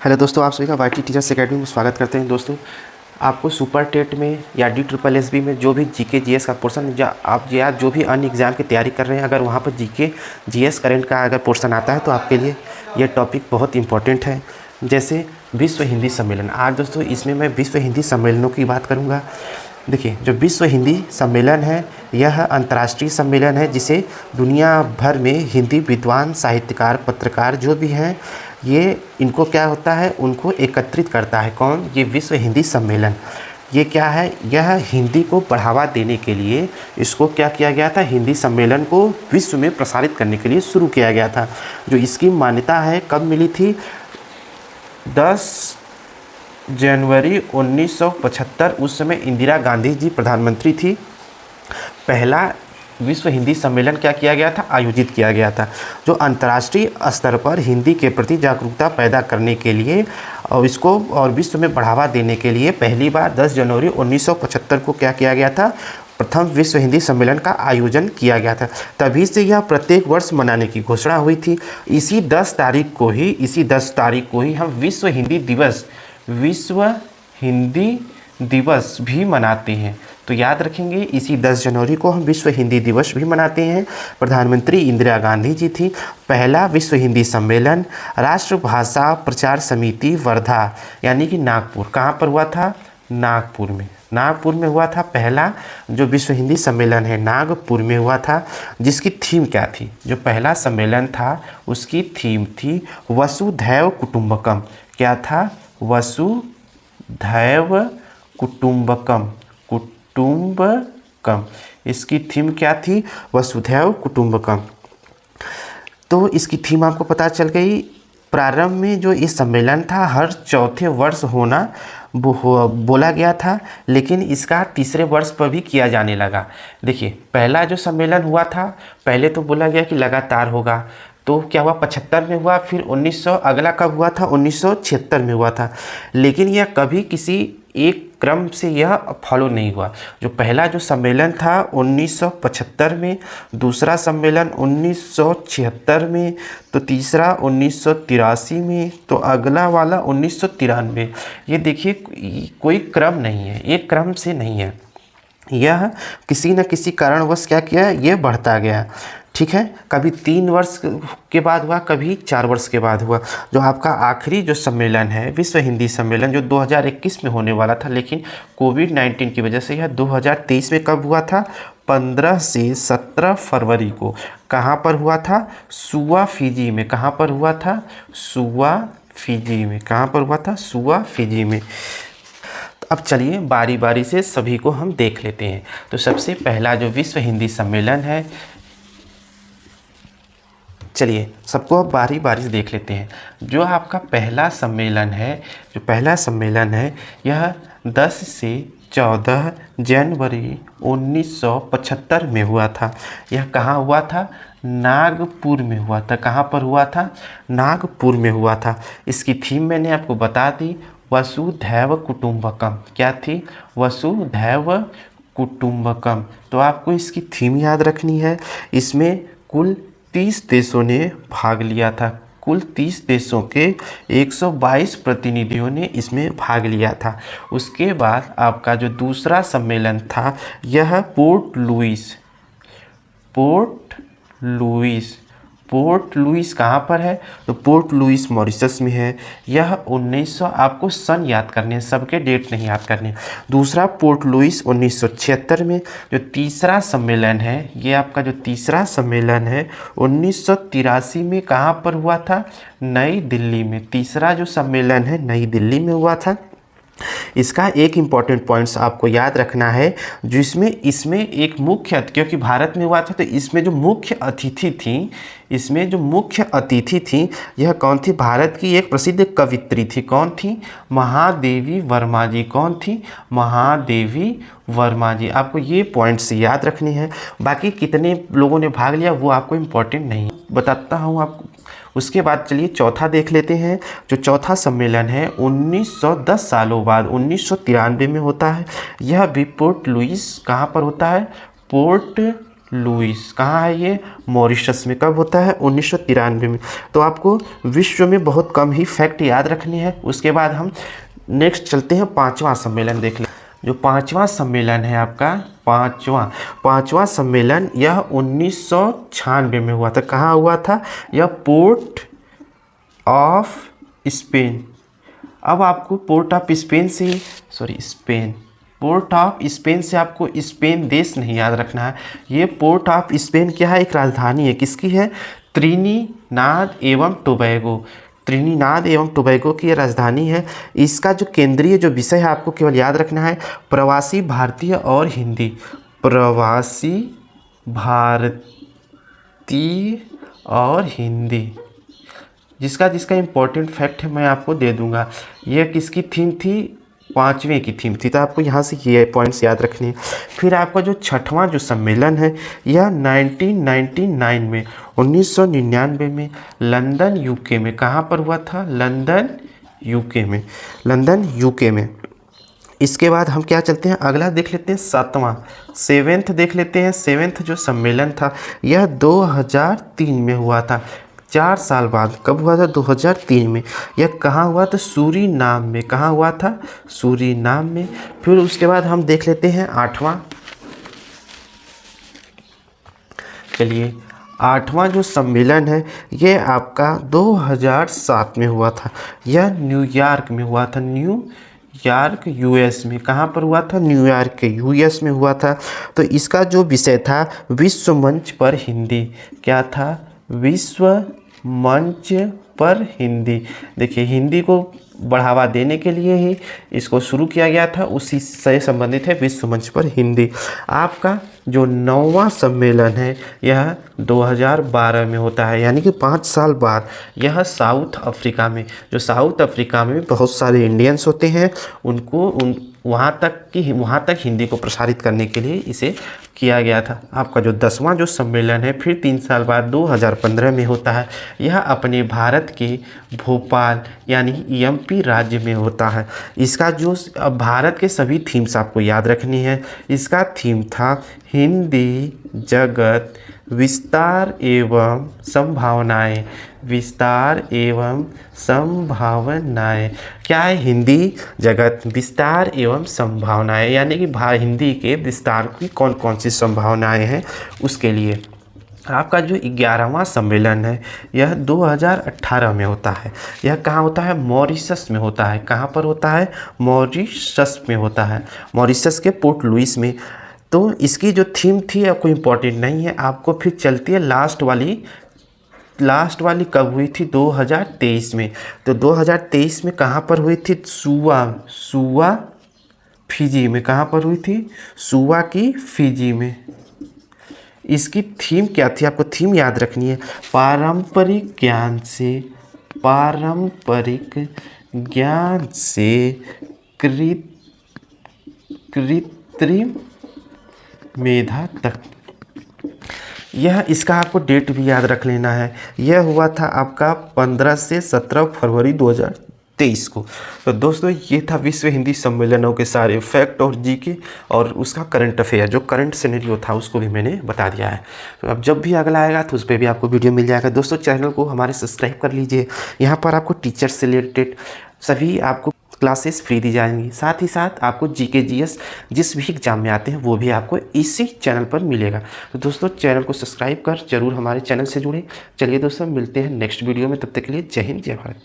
Hello दोस्तों, आप सभी का वाईटी टीचर्स एकेडमी में स्वागत करते हैं। दोस्तों, आपको सुपर टेट में या DSSB में जो भी जीके जीएस का पोर्शन आप या जो भी अन्य एग्ज़ाम की तैयारी कर रहे हैं, अगर वहाँ पर जीके जीएस करंट का अगर पोर्शन आता है तो आपके लिए ये टॉपिक बहुत इंपॉर्टेंट है। जैसे विश्व हिंदी सम्मेलन, आज दोस्तों इसमें मैं विश्व हिंदी सम्मेलनों की बात करूँगा। देखिए, जो विश्व हिंदी सम्मेलन है यह अंतर्राष्ट्रीय सम्मेलन है जिसे दुनिया भर में हिंदी विद्वान, साहित्यकार, पत्रकार जो भी हैं ये इनको क्या होता है, उनको एकत्रित करता है। कौन? ये विश्व हिंदी सम्मेलन। ये क्या है? यह हिंदी को बढ़ावा देने के लिए इसको क्या किया गया था, हिंदी सम्मेलन को विश्व में प्रसारित करने के लिए शुरू किया गया था। जो इसकी मान्यता है कब मिली थी? 10 जनवरी 1975। उस समय इंदिरा गांधी जी प्रधानमंत्री थी। पहला विश्व हिंदी सम्मेलन क्या किया गया था, आयोजित किया गया था, जो अंतर्राष्ट्रीय स्तर पर हिंदी के प्रति जागरूकता पैदा करने के लिए और इसको और विश्व में बढ़ावा देने के लिए पहली बार 10 जनवरी 1975 को क्या किया गया था, प्रथम विश्व हिंदी सम्मेलन का आयोजन किया गया था। तभी से यह प्रत्येक वर्ष मनाने की घोषणा हुई थी। इसी 10 तारीख को ही हम विश्व हिंदी दिवस भी मनाते हैं। तो याद रखेंगे, इसी 10 जनवरी को हम विश्व हिंदी दिवस भी मनाते हैं। प्रधानमंत्री इंदिरा गांधी जी थी। पहला विश्व हिंदी सम्मेलन राष्ट्रभाषा प्रचार समिति वर्धा यानी कि नागपुर, कहाँ पर हुआ था? नागपुर में हुआ था। पहला जो विश्व हिंदी सम्मेलन है नागपुर में हुआ था, जिसकी थीम क्या थी? जो पहला सम्मेलन था उसकी थीम थी वसुधैव कुटुंबकम। क्या था? वसुधैव कुटुंबकम। इसकी थीम क्या थी? वसुधैव कुटुंबकम। तो इसकी थीम आपको पता चल गई। प्रारंभ में जो ये सम्मेलन था हर चौथे वर्ष होना बोला गया था, लेकिन इसका तीसरे वर्ष पर भी किया जाने लगा। देखिए, पहला जो सम्मेलन हुआ था पहले तो बोला गया कि लगातार होगा, तो क्या हुआ, 75 में हुआ, फिर 1900 अगला कब हुआ था? 1976 में हुआ था। लेकिन यह कभी किसी एक क्रम से यह फॉलो नहीं हुआ। जो पहला जो सम्मेलन था 1975 में, दूसरा सम्मेलन 1976 में, तो तीसरा 1983 में, तो अगला वाला 1993। ये देखिए कोई क्रम नहीं है, एक क्रम से नहीं है, यह किसी न किसी कारणवश क्या किया, ये बढ़ता गया। ठीक है, कभी 3 वर्ष के बाद हुआ, कभी 4 वर्ष के बाद हुआ। जो आपका आखिरी जो सम्मेलन है विश्व हिंदी सम्मेलन, जो 2021 में होने वाला था, लेकिन कोविड-19 की वजह से यह 2023 में कब हुआ था? 15 से 17 फरवरी को। कहाँ पर हुआ था? सुआ, फिजी में। कहाँ पर हुआ था? सुआ, फिजी में। कहाँ पर हुआ था? सुआ, फिजी में। अब चलिए बारी बारी से सभी को हम देख लेते हैं। तो सबसे पहला जो विश्व हिंदी सम्मेलन है, चलिए सबको अब बारी बारी से देख लेते हैं। जो आपका पहला सम्मेलन है यह 10 से 14 जनवरी 1975 में हुआ था। यह कहाँ हुआ था? नागपुर में हुआ था। कहाँ पर हुआ था? नागपुर में हुआ था। इसकी थीम मैंने आपको बता दी, वसुधैव कुटुंबकम। क्या थी? वसुधैव कुटुंबकम। तो आपको इसकी थीम याद रखनी है। इसमें कुल 30 देशों ने भाग लिया था। कुल 30 देशों के 122 प्रतिनिधियों ने इसमें भाग लिया था। उसके बाद आपका जो दूसरा सम्मेलन था यह पोर्ट लुइस कहाँ पर है? तो पोर्ट लुइस मॉरिशस में है। यह 1900, आपको सन याद करने हैं, सबके डेट नहीं याद करने। दूसरा पोर्ट लुइस 1976 में। जो तीसरा सम्मेलन है, ये आपका जो तीसरा सम्मेलन है 1983 में कहाँ पर हुआ था? नई दिल्ली में। तीसरा जो सम्मेलन है नई दिल्ली में हुआ था। इसका एक इम्पॉर्टेंट पॉइंट्स आपको याद रखना है, जिसमें इसमें एक मुख्य, क्योंकि भारत में हुआ था तो इसमें जो मुख्य अतिथि थी यह कौन थी? भारत की एक प्रसिद्ध कवित्री थी। कौन थी? महादेवी वर्मा जी। कौन थी? महादेवी वर्मा जी। आपको ये पॉइंट्स याद रखने हैं। बाकी कितने लोगों ने भाग लिया वो आपको इम्पोर्टेंट नहीं, बताता हूँ आपको। उसके बाद चलिए चौथा देख लेते हैं। जो चौथा सम्मेलन है 1910 सालों बाद 1993 में होता है। यह भी पोर्ट लुइस, कहाँ पर होता है? Port Louis. कहाँ है ये? मॉरिशस में। कब होता है? 1993 में। तो आपको विश्व में बहुत कम ही फैक्ट याद रखनी है। उसके बाद हम नेक्स्ट चलते हैं, पाँचवा सम्मेलन देख लें। जो पाँचवा सम्मेलन है आपका, पाँचवा सम्मेलन, यह 1996 में हुआ था। कहाँ हुआ था? यह पोर्ट ऑफ स्पेन। अब आपको पोर्ट ऑफ स्पेन से पोर्ट ऑफ स्पेन से आपको स्पेन देश नहीं याद रखना है। ये पोर्ट ऑफ स्पेन क्या है? एक राजधानी है। किसकी है? त्रिनिदाद एवं टोबैगो। त्रिनिदाद एवं टोबैगो की राजधानी है। इसका जो केंद्रीय जो विषय है आपको केवल याद रखना है, प्रवासी भारतीय और हिंदी। प्रवासी भारतीय और हिंदी। जिसका इम्पोर्टेंट फैक्ट है मैं आपको दे दूंगा। यह किसकी थीम थी? 5वें की थीम थी। तो आपको यहाँ से ये पॉइंट्स याद रखने हैं। फिर आपका जो छठवां जो सम्मेलन है, यह 1999 में 1999 में लंदन यूके में। कहाँ पर हुआ था? लंदन यूके में। इसके बाद हम क्या चलते हैं, अगला देख लेते हैं, सेवेंथ देख लेते हैं। सेवेंथ जो सम्मेलन था यह 2003 में हुआ था। 4 साल बाद। कब हुआ था? 2003 में। यह कहाँ हुआ था? सूरीनाम में। कहाँ हुआ था? सूरीनाम में। फिर उसके बाद हम देख लेते हैं आठवां। चलिए, आठवां जो सम्मेलन है ये आपका 2007 में हुआ था। यह न्यूयॉर्क में हुआ था। न्यूयॉर्क यूएस में। कहाँ पर हुआ था? न्यूयॉर्क के यूएस में हुआ था। तो इसका जो विषय था, विश्व मंच पर हिंदी। क्या था? विश्व मंच पर हिंदी। देखिए, हिंदी को बढ़ावा देने के लिए ही इसको शुरू किया गया था। उसी से संबंधित है विश्व मंच पर हिंदी। आपका जो 9वां सम्मेलन है यह 2012 में होता है, यानी कि 5 साल बाद। यह साउथ अफ्रीका में। जो साउथ अफ्रीका में बहुत सारे इंडियंस होते हैं, उनको वहाँ तक हिंदी को प्रसारित करने के लिए इसे किया गया था। आपका जो 10वां जो सम्मेलन है फिर 3 साल बाद 2015 में होता है। यह अपने भारत के भोपाल यानी एमपी राज्य में होता है। इसका जो भारत के सभी थीम्स आपको याद रखनी है। इसका थीम था हिंदी जगत विस्तार एवं संभावनाएं। विस्तार एवं संभावनाएं। क्या है? हिंदी जगत विस्तार एवं संभावनाएं, यानी कि हिंदी के विस्तार की कौन कौन सी संभावनाएं हैं उसके लिए। आपका जो 11वां सम्मेलन है यह 2018 में होता है। यह कहाँ होता है? मॉरिशस में होता है। कहाँ पर होता है? मॉरिशस में होता है। मॉरिशस के पोर्ट लुइस में। तो इसकी जो थीम थी आपको इम्पोर्टेंट नहीं है। आपको फिर चलती है लास्ट वाली कब हुई थी? 2023 में। तो 2023 में कहाँ पर हुई थी? सुआ फिजी में। कहाँ पर हुई थी? सुआ की फिजी में। इसकी थीम क्या थी? आपको थीम याद रखनी है। पारंपरिक ज्ञान से कृत्रिम मेधा तक। यह इसका आपको डेट भी याद रख लेना है। यह हुआ था आपका 15 से 17 फरवरी 2023 को। तो दोस्तों, ये था विश्व हिंदी सम्मेलनों के सारे फैक्ट और जीके और उसका करंट अफेयर, जो करंट सिनेरियो था उसको भी मैंने बता दिया है। तो अब जब भी अगला आएगा तो उस पर भी आपको वीडियो मिल जाएगा। दोस्तों, चैनल को हमारे सब्सक्राइब कर लीजिए। यहाँ पर आपको टीचर से रिलेटेड सभी आपको क्लासेस फ्री दी जाएंगी। साथ ही साथ आपको जीके जीएस जिस भी एग्जाम में आते हैं वो भी आपको इसी चैनल पर मिलेगा। तो दोस्तों, चैनल को सब्सक्राइब कर जरूर हमारे चैनल से जुड़ें। चलिए दोस्तों, मिलते हैं नेक्स्ट वीडियो में। तब तक के लिए जय हिंद, जय भारत।